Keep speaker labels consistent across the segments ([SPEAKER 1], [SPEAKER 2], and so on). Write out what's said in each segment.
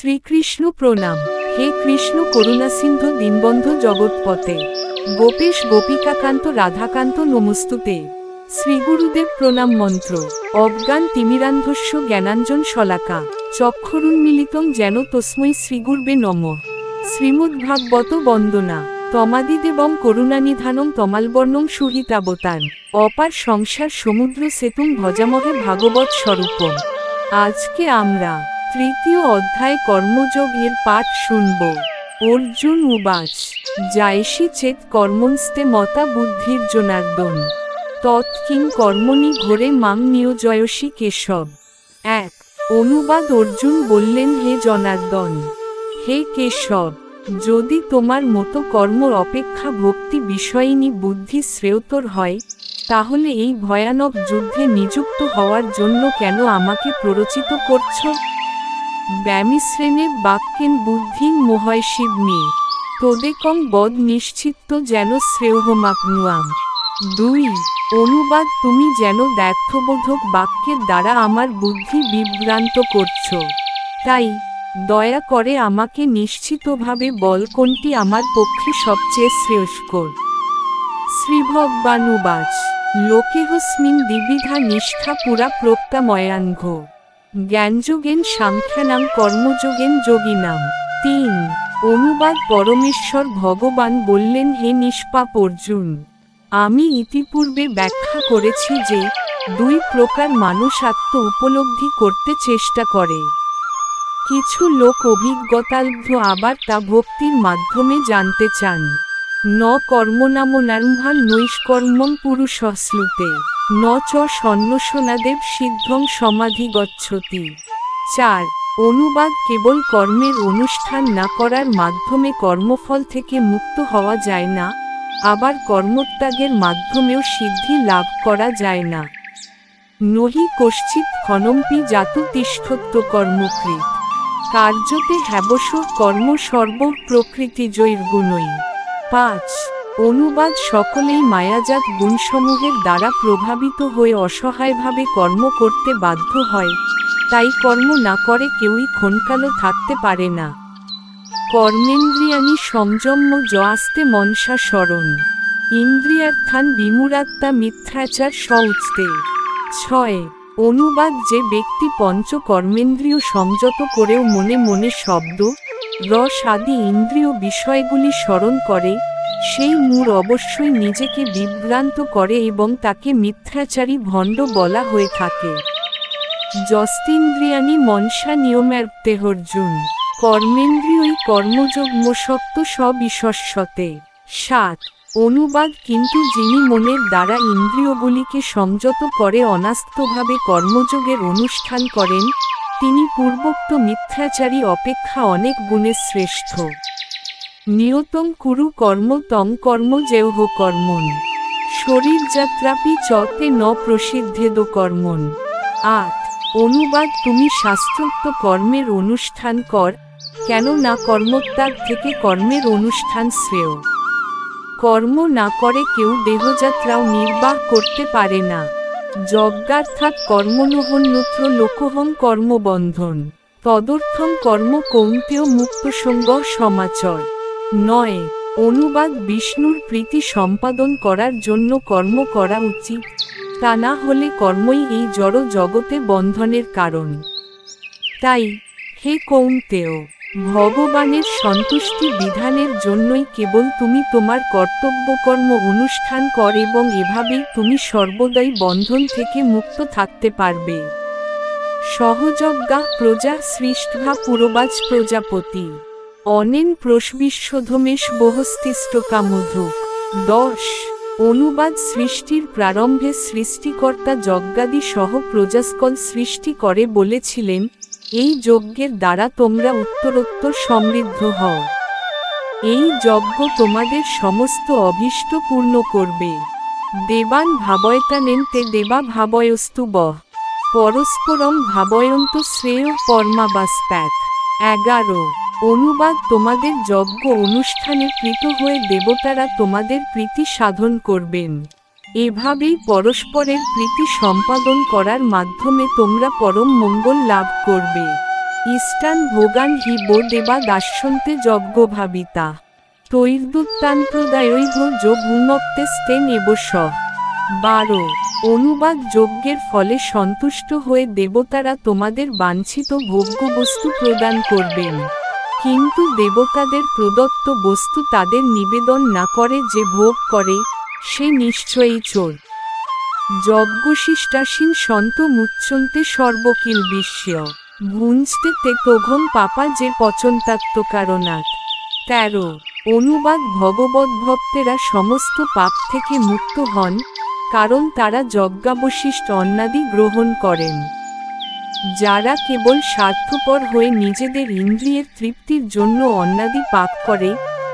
[SPEAKER 1] শ্রীকৃষ্ণ প্রণাম। হে কৃষ্ণ করুণাসিন্ধু দীনবন্ধু জগৎপতে, গোপেশ গোপিকাকান্ত রাধাকান্ত নমস্তুতে। শ্রীগুরুদেব প্রণাম মন্ত্র। অজ্ঞান তিমিরান্ধস্য জ্ঞানাঞ্জন শলাকা চক্ষুরুন্মিলিতং যেন তস্मै শ্রীগুরবে নমঃ। শ্রীমদ্ভাগবত বন্দনা তমাদিদেবং করুণানিধানং তমালবর্ণং সুহিতাবতার অপার সংসার সমুদ্র সেতুং ভজামহে ভাগবত স্বরূপম। আজকে আমরা তৃতীয় অধ্যায় কর্মযোগ এর পাঠ শুনব। অর্জুন উবাচ জায়সি চেত কর্মন্স্তে মতা বুদ্ধির জনার্দন তৎকিং কর্মণি ঘোরে মাং নিয়োজয়সি কেশব। এক অনুবাদ অর্জুন বললেন, হে জনার্দন, হে কেশব, যদি তোমার মতো কর্ম অপেক্ষা ভক্তি বিষয়িনী বুদ্ধি শ্রেয়তর হয়, তাহলে এই ভয়ানক যুদ্ধে নিযুক্ত হওয়ার জন্য কেন আমাকে প্ররোচিত করছ? ব্যামিশ্রেণে বাক্যেন বুদ্ধিং মোহয়সিবমি তোদেকং বদ নিশ্চিত্ত যেন শ্রেয়হমাপ্নুয়াম। দুই অনুবাদ তুমি যেন দ্ব্যর্থবোধক বাক্যের দ্বারা আমার বুদ্ধি বিভ্রান্ত করছ, তাই দয়া করে আমাকে নিশ্চিতভাবে বল কোনটি আমার পক্ষে সবচেয়ে শ্রেয়স্কর। শ্রীভগবানুবাচ লোকেহস্মিন দ্বিবিধা নিষ্ঠা পুরা প্রোক্তা ময়ানঘ জ্ঞানযোগেন সাংখ্যানাং কর্মযোগেন যোগিনাম। তিন অনুবাদ পরমেশ্বর ভগবান বললেন, হে নিষ্পাপ অর্জুন, আমি ইতিপূর্বে ব্যাখ্যা করেছি যে দুই প্রকার মানুষ আত্ম উপলব্ধি করতে চেষ্টা করে। কিছু লোক অভিজ্ঞতালব্ধ, আবার তা ভক্তির মাধ্যমে জানতে চান। ন কর্মনামনারম্ভান নৈষ্কর্মং পুরুষশ্লুতে ন চ সন্ন্যসনাদেব সিদ্ধং সমাধি গচ্ছতি। চার অনুবাদ কেবল কর্মের অনুষ্ঠান না করার মাধ্যমে কর্মফল থেকে মুক্ত হওয়া যায় না, আবার কর্মত্যাগের মাধ্যমেও সিদ্ধি লাভ করা যায় না। নহি কশ্চিৎ ক্ষণমপি জাতু তিষ্ঠত্য কর্মকৃত কার্যতে হ্যাবসর কর্ম সর্ব প্রকৃতিজৈর্গুণই। পাঁচ অনুবাদ সকলেই মায়াজাত গুণসমূহের দ্বারা প্রভাবিত হয়ে অসহায়ভাবে কর্ম করতে বাধ্য হয়, তাই কর্ম না করে কেউই ক্ষণকালও থাকতে পারে না। কর্মেন্দ্রিয়ানি সংযম্য য-আস্তে মনসা শরণ ইন্দ্রিয়ার্থান বিমূঢ়াত্মা মিথ্যাচার স-উচতে। ছয় অনুবাদ যে ব্যক্তি পঞ্চ কর্মেন্দ্রিয় সংযত করেও মনে মনে শব্দ, রস আদি ইন্দ্রিয় বিষয়গুলি স্মরণ করে, সেই মূঢ় অবশ্যই নিজেকে বিভ্রান্ত করে এবং তাকে মিথ্যাচারী ভণ্ড বলা হয়ে থাকে। যস্তিন্দ্রিয়ানি মনসা নিয়মার্তেহর্জুন কর্মেন্দ্রিয়ই কর্মযোগমশক্ত সবিশস্যতে। সাত অনুবাদ কিন্তু যিনি মনের দ্বারা ইন্দ্রিয়গুলিকে সংযত করে অনাস্থভাবে কর্মযোগের অনুষ্ঠান করেন, তিনি পূর্বোক্ত মিথ্যাচারী অপেক্ষা অনেক গুণে শ্রেষ্ঠ। নিয়তং কুরু কর্ম তং কর্ম জেয়ঃ কর্মণ শরীরযাত্রাপি চতে ন প্রসিদ্ধেদ কর্মণ। আট অনুবাদ তুমি শাস্ত্রোক্ত কর্মের অনুষ্ঠান কর, কেন না কর্মত্যাগ থেকে কর্মের অনুষ্ঠান শ্রেয়। কর্ম না করে কেউ দেহযাত্রাও নির্বাহ করতে পারে না। যজ্ঞার্থাৎ কর্মনোহন্যত্র লোকহং কর্মবন্ধন তদর্থং কর্ম কৌন্তেয় মুক্তসঙ্গ সমাচর। নয় অনুবাদ বিষ্ণুর প্রীতি সম্পাদন করার জন্য কর্ম করা উচিত, তা না হলে কর্মই এই জড় জগতে বন্ধনের কারণ। তাই হে কৌন্তেয়, ভগবানের সন্তুষ্টি বিধানের জন্যই কেবল তুমি তোমার কর্তব্যকর্ম অনুষ্ঠান কর এবং এভাবেই তুমি সর্বদাই বন্ধন থেকে মুক্ত থাকতে পারবে। সহযজ্ঞা প্রজা সৃষ্টভা পুরবাজ প্রজাপতি অনেন প্রসবিশ্বধমেশ বহস্তিষ্টকামধুক। 10 অনুবাদ সৃষ্টির প্রারম্ভে সৃষ্টিকর্তা যজ্ঞাদি সহ প্রজাসকল সৃষ্টি করে বলেছিলেন, এই যজ্ঞের দ্বারা তোমরা উত্তরোত্তর সমৃদ্ধ হও। এই যজ্ঞ তোমাদের সমস্ত অভীষ্ট পূর্ণ করবে। দেবান ভাবয়তানেন তে দেবা ভাবয়স্তু বহ পরস্পরং ভাবয়ন্ত শ্রেয় পরমাবাস্প্যাথ। 11 অনুবাদ তোমাদের যজ্ঞ অনুষ্ঠানে প্রীত হয়ে দেবতারা তোমাদের প্রীতি সাধন করবেন। এভাবেই পরস্পরের প্রীতি সম্পাদন করার মাধ্যমে তোমরা পরম মঙ্গল লাভ করবে। ইষ্টান ভোগান হি বো দেবা দাস্যন্তে যজ্ঞ ভাবিতা তৈর্দুত্তান্ত্রদায়ৈধ যোগ ভূমক্তে স্তেন এবস। 12 অনুবাদ যজ্ঞের ফলে সন্তুষ্ট হয়ে দেবতারা তোমাদের বাঞ্ছিত ভোগ্যবস্তু প্রদান করবেন, কিন্তু দেবতাদের প্রদত্ত বস্তু তাদের নিবেদন না করে যে ভোগ করে সে নিশ্চয়ই চোর। যজ্ঞশিষ্টাসীন সন্ত মুচ্ছন্তে সর্বকিল বিশ্ব ভুঞ্জতে তে তোঘম পাপা যে পচন্তাত্মকারণাৎ। 13 অনুবাদ ভগবদ্ভক্তেরা সমস্ত পাপ থেকে মুক্ত হন, কারণ তারা যজ্ঞাবশিষ্ট অন্নাদি গ্রহণ করেন। যারা কেবল স্বার্থপর হয়ে নিজেদের ইন্দ্রিয়ের তৃপ্তির জন্য অন্নাদি পাক করে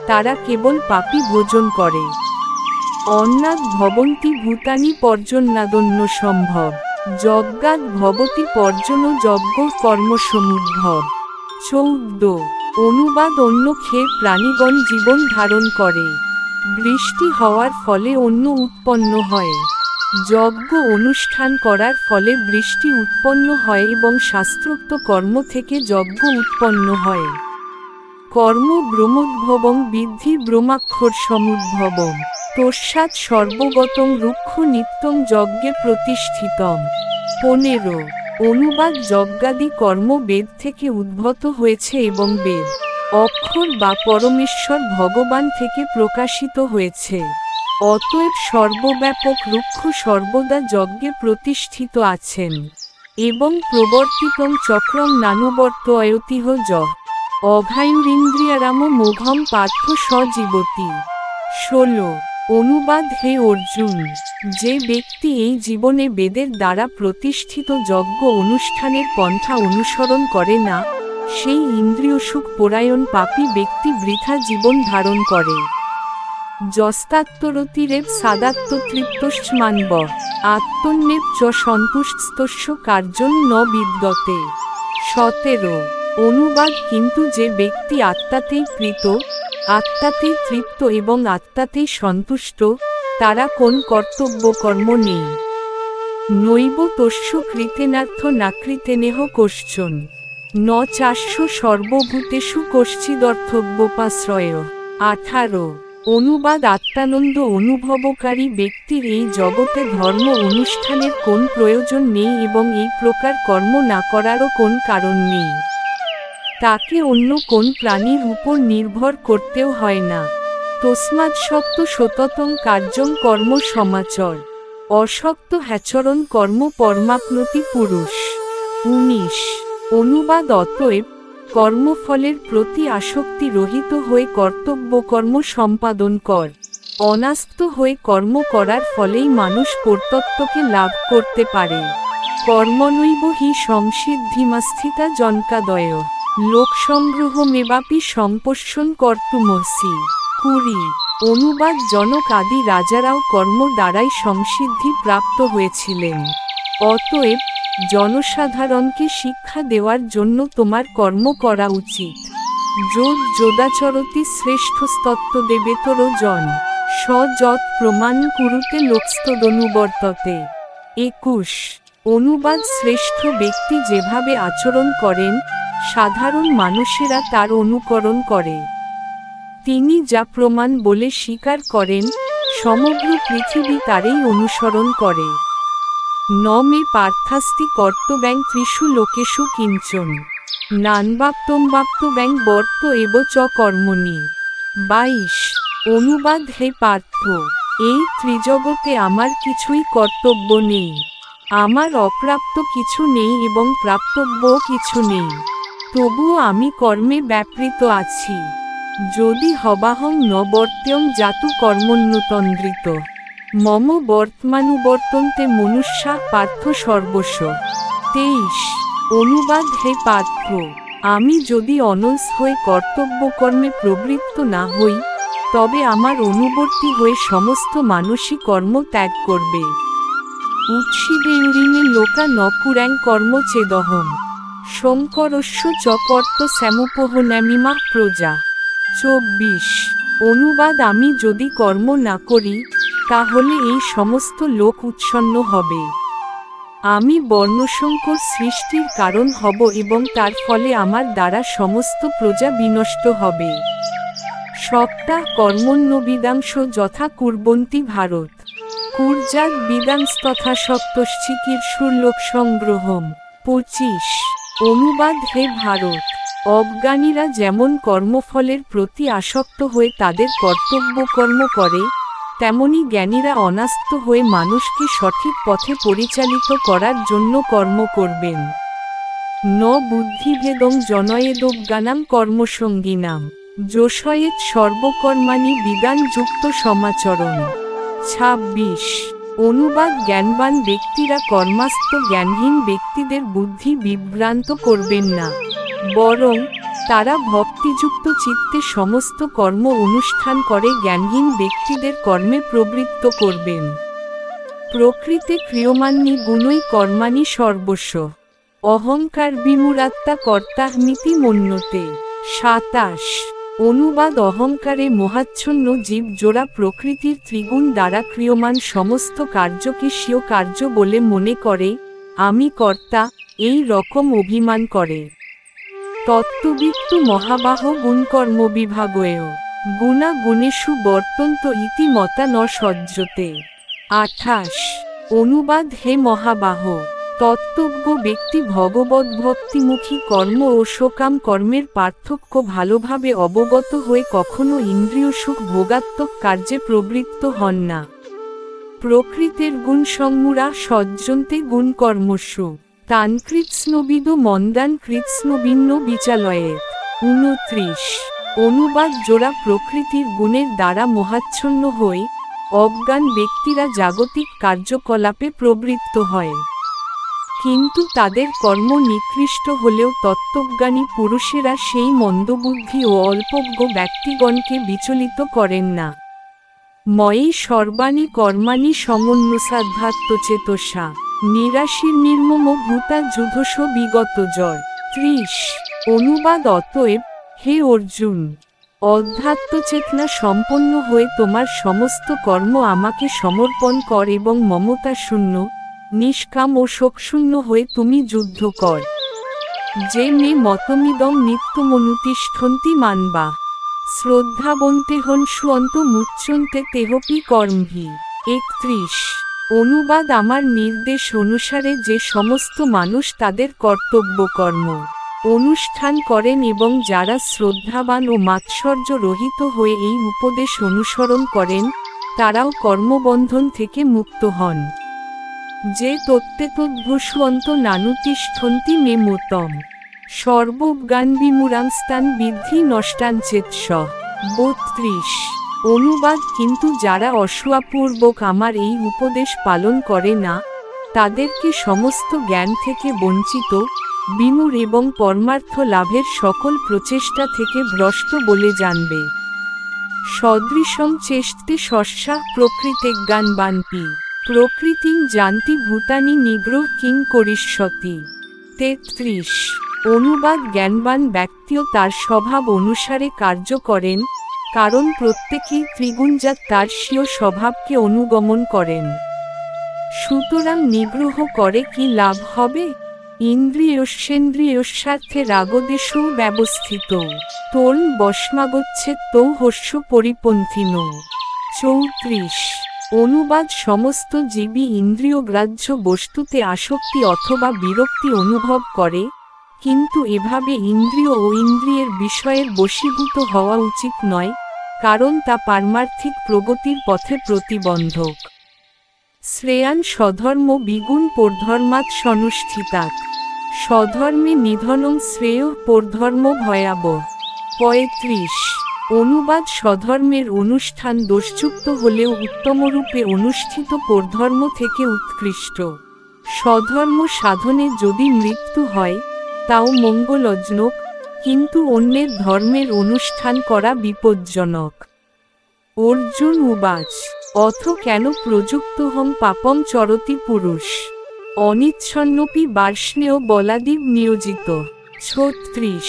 [SPEAKER 1] তারা কেবল পাপী ভোজন করে। অন্নাদ ভবন্তি ভূতানি পর্জন্যাদন্য সম্ভব যজ্ঞাদ ভবতি পর্জন যজ্ঞ কর্মসমুদ্ভব। 14 অনুবাদ অন্য খেয়ে প্রাণীগণ জীবন ধারণ করে, বৃষ্টি হওয়ার ফলে অন্য উৎপন্ন হয়, যজ্ঞ অনুষ্ঠান করার ফলে বৃষ্টি উৎপন্ন হয় এবং শাস্ত্রোক্ত কর্ম থেকে যজ্ঞ উৎপন্ন হয়। কর্ম ব্রহ্মোদ্ভবং বিদ্ধি ব্রহ্মাক্ষর সমুদ্ভবম তস্মাৎ সর্বগতং রুক্ষ নিত্যং যজ্ঞে প্রতিষ্ঠিতম। 15 অনুবাদ যজ্ঞাদি কর্ম বেদ থেকে উদ্ভূত হয়েছে এবং বেদ অক্ষর বা পরমেশ্বর ভগবান থেকে প্রকাশিত হয়েছে, অতএব সর্বব্যাপক রুক্ষ সর্বদা যজ্ঞে প্রতিষ্ঠিত আছেন এবং প্রবর্তিতং চক্রং নানুবর্তয়তিহ যঃ অঘায়ুরিন্দ্রিয়ারাম মোঘম পার্থ সজীবতি। 16 অনুবাদ হে অর্জুন, যে ব্যক্তি এই জীবনে বেদের দ্বারা প্রতিষ্ঠিত যজ্ঞ অনুষ্ঠানের পন্থা অনুসরণ করে না সেই ইন্দ্রিয়সুখ পরায়ণ পাপী ব্যক্তি বৃথা জীবন ধারণ করে। যস্তাত্তরতিরেব সাদাত্মতৃপ্তশ্চমানব আত্মন্যেব চ সন্তুষ্টস্তস্য কার্যং ন বিদ্যতে। 17 অনুবাদ কিন্তু যে ব্যক্তি আত্মাতেই কৃত, আত্মাতেই তৃপ্ত এবং আত্মাতেই সন্তুষ্ট তারা কোন কর্তব্য কর্ম নেই। নৈব তস্য কৃতেনার্থ নাকৃতেনেহ কশ্চন ন চাস্য সর্বভূতেষু কশ্চিদর্থব্যোপাশ্রয়। 18 অনুবাদ আত্মানন্দ অনুভবকারী ব্যক্তির এই জগতে ধর্ম অনুষ্ঠানের কোন প্রয়োজন নেই এবং এই প্রকার কর্ম না করারও কোন কারণ নেই। তাকে অন্য কোন প্রাণীর উপর নির্ভর করতেও হয় না। তস্মাৎ সত্য সততং কার্যং কর্ম সমাচর অসক্ত হ্যাচরণ কর্ম পরমাপ্নতি পুরুষ। 19 অনুবাদ অতএব কর্মফলের প্রতি আসক্তি রহিত হয়ে কর্তব্য কর্ম সম্পাদন কর। অনাস্ত হয়ে কর্ম করার ফলেই মানুষ পরতত্ত্বকে লাভ করতে পারে। কর্মনৈব হি সংসিদ্ধিমাস্থিতা জনকাদয় লোকসংগ্রহমেবাপি সম্পোষণ কর্তুমসি। 20 অনুবাদ জনক আদি রাজারাও কর্ম দ্বারাই সংসিদ্ধি প্রাপ্ত হয়েছিলেন, অতএব জনসাধারণকে শিক্ষা দেওয়ার জন্য তোমার কর্ম করা উচিত। যোদ যোদাচরতি শ্রেষ্ঠস্তত্ত্বদেবেতর জন স যৎ প্রমাণ কুরুতে লোকস্তদনুবর্ততে। 21 অনুবাদ শ্রেষ্ঠ ব্যক্তি যেভাবে আচরণ করেন সাধারণ মানুষেরা তার অনুকরণ করে। তিনি যা প্রমাণ বলে স্বীকার করেন সমগ্র পৃথিবী তারই অনুসরণ করে। ন মে পার্থাস্তি কর্তব্যাং ত্রিষু লোকেষু কিঞ্চন নানবাপ্তম্বাপ্তব্যাং বর্ত এব চ কর্মণি। 22 অনুবাদ হে পার্থ, এই ত্রিজগতে আমার কিছুই কর্তব্য নেই, আমার অপ্রাপ্ত কিছু নেই এবং প্রাপ্তব্যও কিছু নেই, তবুও আমি কর্মে ব্যাপৃত আছি। যদি হবাহং ন বর্ত্যং জাতু কর্মণ্যতন্দ্রিত মম বর্তমানুবর্তন্তে মনুষ্যা পার্থ সর্বস্ব। 23 অনুবাদ হে পার্থ, আমি যদি অলস হয়ে কর্তব্য কর্মে প্রবৃত্ত না হই তবে আমার অনুবর্তী হয়ে সমস্ত মানসী কর্ম ত্যাগ করবে। উৎসিদেয়ুরিণে লোকা ন কুর্যাং কর্ম চেদহম শঙ্করস্য চ কর্ত স্যামুপোহনামিমা প্রজা। 24 অনুবাদ আমি যদি কর্ম না করি তাহলে এই সমস্ত লোক উৎসন্ন হবে। আমি বর্ণসংকর সৃষ্টির কারণ হব এবং তার ফলে আমার দ্বারা সমস্ত প্রজা বিনষ্ট হবে। সপ্তাহ কর্মণ্যবিদাংশ যথা কুর্বন্তি ভারত কুর্যাদ বিদাংস্তথা সপ্তশ্চিকির সুরলোক সংগ্রহম। 25 অনুবাদ। হে ভারত, অজ্ঞানীরা যেমন কর্মফলের প্রতি আসক্ত হয়ে তাদের কর্তব্য কর্ম করে, তেমনি জ্ঞানীরা অনাস্ত হয়ে মানুষকে সঠিক পথে পরিচালিত করার জন্য কর্ম করবেন। ন বুদ্ধিভেদং জনয়েদজ্ঞানাম কর্মসঙ্গিনাম যোষয়েত সর্বকর্মাণি বিদান যুক্ত সমাচরণ। 26 অনুবাদ। জ্ঞানবান ব্যক্তিরা কর্মাস্ত জ্ঞানহীন ব্যক্তিদের বুদ্ধি বিভ্রান্ত করবেন না, বরং তারা ভক্তিযুক্ত চিত্তে সমস্ত কর্ম অনুষ্ঠান করে জ্ঞানহীন ব্যক্তিদের কর্মে প্রবৃত্ত করবেন। প্রকৃতে ক্রিয়মান্নি গুণই কর্মাণি সর্বস্ব অহংকার বিমূঢ়াত্মা কর্তাহমিতি মন্যতে। 27 অনুবাদ। অহংকারে মোহাচ্ছন্ন জীব জোড়া প্রকৃতির ত্রিগুণ দ্বারা ক্রিয়মান সমস্ত কার্যকে স্বীয় কার্য বলে মনে করে, আমি কর্তা, এই রকম অভিমান করে। তত্ত্ববিত্তু মহাবাহ গুণকর্ম বিভাগয়েও গুণা গুণেষু বর্তন্ত ইতি মতা ন সজ্জতে। 28 অনুবাদ। হে মহাবাহ, তত্ত্বজ্ঞ ব্যক্তি ভগবদ্ভক্তিমুখী কর্ম ও সকাম কর্মের পার্থক্য ভালোভাবে অবগত হয়ে কখনো ইন্দ্রিয় সুখ ভোগাত্মক কার্যে প্রবৃত্ত হন না। প্রকৃতের গুণ সংমূঢ়া সজ্জন্তে গুণ কর্মসু তান কৃৎস্নবিদ মন্দান কৃৎস্নবিন্ন বিচালয়ে। 29 অনুবাদ। জোড়া প্রকৃতির গুণের দ্বারা মোহাচ্ছন্ন হয়ে অজ্ঞান ব্যক্তিরা জাগতিক কার্যকলাপে প্রবৃত্ত হয়, কিন্তু তাদের কর্ম নিকৃষ্ট হলেও তত্ত্বজ্ঞানী পুরুষেরা সেই মন্দবুদ্ধি ও অল্পজ্ঞ ব্যক্তিগণকে বিচলিত করেন না। ময়ি সর্বাণি কর্মাণি সমন্বসাধ্যাত্মচেতসা নিরাশির নির্মম ভূতা যুধস বিগত জয়। 30 অনুবাদ। অতএব হে অর্জুন, অধ্যাত্মচেতনা সম্পন্ন হয়ে তোমার সমস্ত কর্ম আমাকে সমর্পণ কর এবং মমতা শূন্য, নিষ্কাম ও শোকশূন্য হয়ে তুমি যুদ্ধ কর। যে মে মতমিদং নিত্যমনুতিষ্ঠন্তি মানবা শ্রদ্ধাবন্তে হন সুয়ন্ত মুচ্যন্তে তেহপি কর্মভি। 31 অনুবাদ। আমার নির্দেশ অনুসারে যে সমস্ত মানুষ তাদের কর্তব্য কর্ম অনুষ্ঠান করেন এবং যারা শ্রদ্ধাবান ও মাৎসর্য রহিত হয়ে এই উপদেশ অনুসরণ করেন, তারাও কর্মবন্ধন থেকে মুক্ত হন। যে তত্ত্বেতদ্ভুষ্যন্ত নানুতিষ্ঠন্তি মে মতম সর্বজ্ঞান বিমূঢ়াংস্তান বিদ্ধি নষ্টান চেতস। 32 অনুবাদ। কিন্তু যারা অসূয়াপূর্বক আমার এই উপদেশ পালন করে না, তাদেরকে সমস্ত জ্ঞান থেকে বঞ্চিত, বিমূঢ় এবং পরমার্থ লাভের সকল প্রচেষ্টা থেকে ভ্রষ্ট বলে জানবে। সদৃশং চেষ্টে সস্যা প্রকৃতে জ্ঞানবানপি প্রকৃতিং জানতি ভূতানি নিগ্রহ কিং করিষ্যতি। 33 অনুবাদ। জ্ঞানবান ব্যক্তিও তার স্বভাব অনুসারে কার্য করেন, কারণ প্রত্যেকেই ত্রিগুণজাত তার স্বীয় স্বভাবকে অনুগমন করেন। সুতরাং নিগ্রহ করে কি লাভ হবে? ইন্দ্রিয়স্যেন্দ্রিয়স্বার্থে রাগদেশও ব্যবস্থিত তোন বস্মাগচ্ছে তৌ হস্য পরিপন্থিন। 34 অনুবাদ। সমস্ত জীবই ইন্দ্রিয়গ্রাহ্য বস্তুতে আসক্তি অথবা বিরক্তি অনুভব করে, কিন্তু এভাবে ইন্দ্রিয় ও ইন্দ্রিয়ের বিষয়ের বশীভূত হওয়া উচিত নয়, কারণ তা পারমার্থিক প্রগতির পথে প্রতিবন্ধক। শ্রেয়ান স্বধর্ম বিগুণ পরধর্মাৎ সনুষ্ঠিতাৎ স্বধর্মে নিধনং শ্রেয় পরধর্ম ভয়াবহ। 35 অনুবাদ। স্বধর্মের অনুষ্ঠান দোষযুক্ত হলেও উত্তমরূপে অনুষ্ঠিত পরধর্ম থেকে উৎকৃষ্ট। স্বধর্ম সাধনে যদি মৃত্যু হয়, তাও মঙ্গলজনক, কিন্তু অন্যের ধর্মের অনুষ্ঠান করা বিপজ্জনক। অর্জুন উবাচ অথ কেন প্রযুক্তহং পাপম চরতি পুরুষ অনিচ্ছন্নপি বার্ষ্ণেয় বলাদিব নিয়োজিত। 36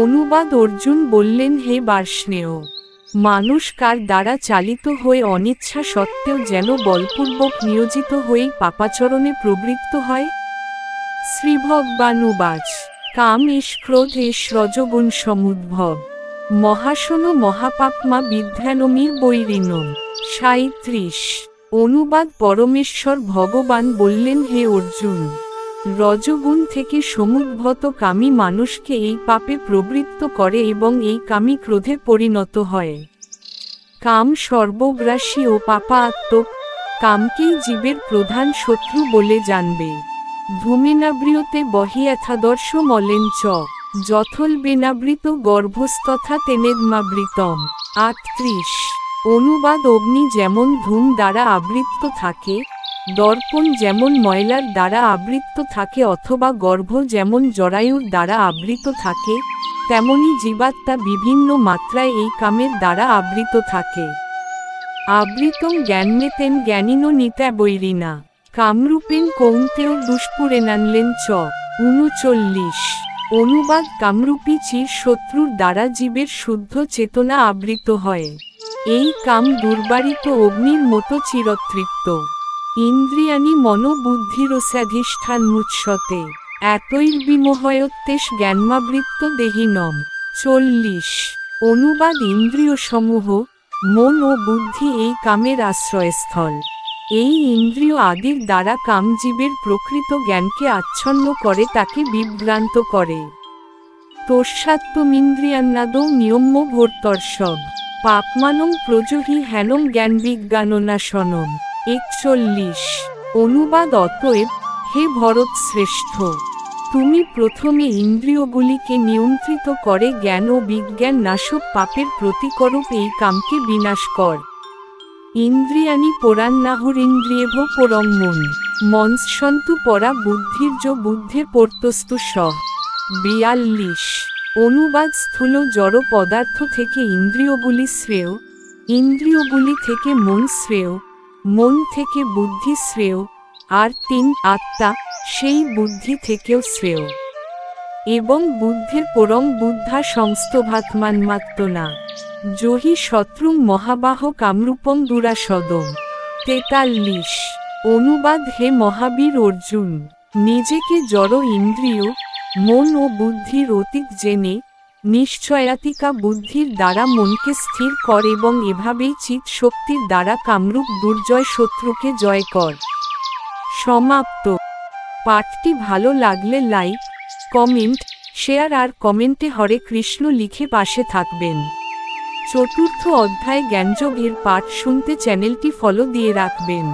[SPEAKER 1] অনুবাদ। অর্জুন বললেন, হে বার্ষ্ণেয়, মানুষ কার দ্বারা চালিত হয়ে অনিচ্ছা সত্ত্বেও যেন বলপূর্বক নিয়োজিত হয়েই পাপাচরণে প্রবৃত্ত হয়। শ্রীভগবানুবাচ কাম এষ ক্রোধ এষ রজগুণ সমুদ্ভব মহাশন মহাপাপমা বিধ্যানমির বৈরিণম। ৩৭ অনুবাদ পরমেশ্বর ভগবান বললেন, হে অর্জুন, রজগুণ থেকে সমুদ্ভূত কামই মানুষকে এই পাপে প্রবৃত্ত করে এবং এই কামই ক্রোধে পরিণত হয়। কাম সর্বগ্রাসী ও পাপাত্মক, কামকেই জীবের প্রধান শত্রু বলে জানবে। ধূমেনাবৃয়তে বহিয়াথাদর্শ মলেন চ যথলবেনাবৃত গর্ভস্তথা তেনেদমাবৃতম। ৩৮ অনুবাদ অগ্নি যেমন ধূম দ্বারা আবৃত থাকে, দর্পণ যেমন ময়লার দ্বারা আবৃত থাকে অথবা গর্ভ যেমন জরায়ুর দ্বারা আবৃত থাকে, তেমনি জীবাত্মা বিভিন্ন মাত্রায় এই কামের দ্বারা আবৃত থাকে। আবৃতং জ্ঞানমেতেন জ্ঞানিন নিতা বৈরিনা কামরূপেন কৌন্তেয় দুষ্পুরেনানলেন চ। ৩৯ অনুবাদ কামরূপী চির শত্রুর দ্বারা জীবের শুদ্ধ চেতনা আবৃত হয়। এই কাম দুর্বারিত অগ্নির মতো চিরতৃপ্ত। ইন্দ্রিয়ানি মনোবুদ্ধিরস্যাধিষ্ঠান মুচ্যতে এতৈর্বিমোহয়ত্তেষ জ্ঞানমাবৃত্ত দেহিনম। ৪০ অনুবাদ ইন্দ্রিয়সমূহ মন ও বুদ্ধি এই কামের আশ্রয়স্থল। এই ইন্দ্রিয় আদির দ্বারা কামজীবের প্রকৃত জ্ঞানকে আচ্ছন্ন করে, তাকে বিভ্রান্ত করে। তস্যাত্তমিন্দ্রিয়ান্নাদৌ নিয়ম্য ভর্তর্ষব পাপমানং প্রজহি হেনম জ্ঞানবিজ্ঞাননাশনম। ৪১ অনুবাদ অতএব, হে ভরত শ্রেষ্ঠ, তুমি প্রথমে ইন্দ্রিয়গুলিকে নিয়ন্ত্রিত করে জ্ঞান ও বিজ্ঞান নাশক পাপের প্রতিকরূপ এই কামকে বিনাশ কর। ইন্দ্রিয়ানি পরান্নাহুরিন্দ্রিয়েভ পরং মন মনঃসন্তু পরা বুদ্ধির্য বুদ্ধে পর্তস্তু সহ। ৪২ অনুবাদ স্থূল জড় পদার্থ থেকে ইন্দ্রিয়গুলি শ্রেয়, ইন্দ্রিয়গুলি থেকে মন শ্রেয়, মন থেকে বুদ্ধি শ্রেয়, আর ৩ আত্মা সেই বুদ্ধি থেকেও শ্রেয়। এবং বুদ্ধির পরং বুদ্ধা সংস্তভাত্মান্মাত্মনা জহি শত্রুং মহাবাহ কামরূপং দুরাসদম। ৪৩ অনুবাদ হে মহাবীর অর্জুন, নিজেকে জড় ইন্দ্রিয় মন ও বুদ্ধির অতীত জেনে নিশ্চয়াতিকা বুদ্ধির দ্বারা মনকে স্থির কর এবং এভাবেই চিৎ শক্তির দ্বারা কামরূপ দুর্জয় শত্রুকে জয় কর। সমাপ্ত। পাঠটি ভালো লাগলে লাইক, কমেন্ট, শেয়ার আর কমেন্টে হরে কৃষ্ণ লিখে পাশে থাকবেন। চতুর্থ অধ্যায় জ্ঞানযোগ এর পাঠ শুনতে চ্যানেলটি ফলো দিয়ে রাখবেন।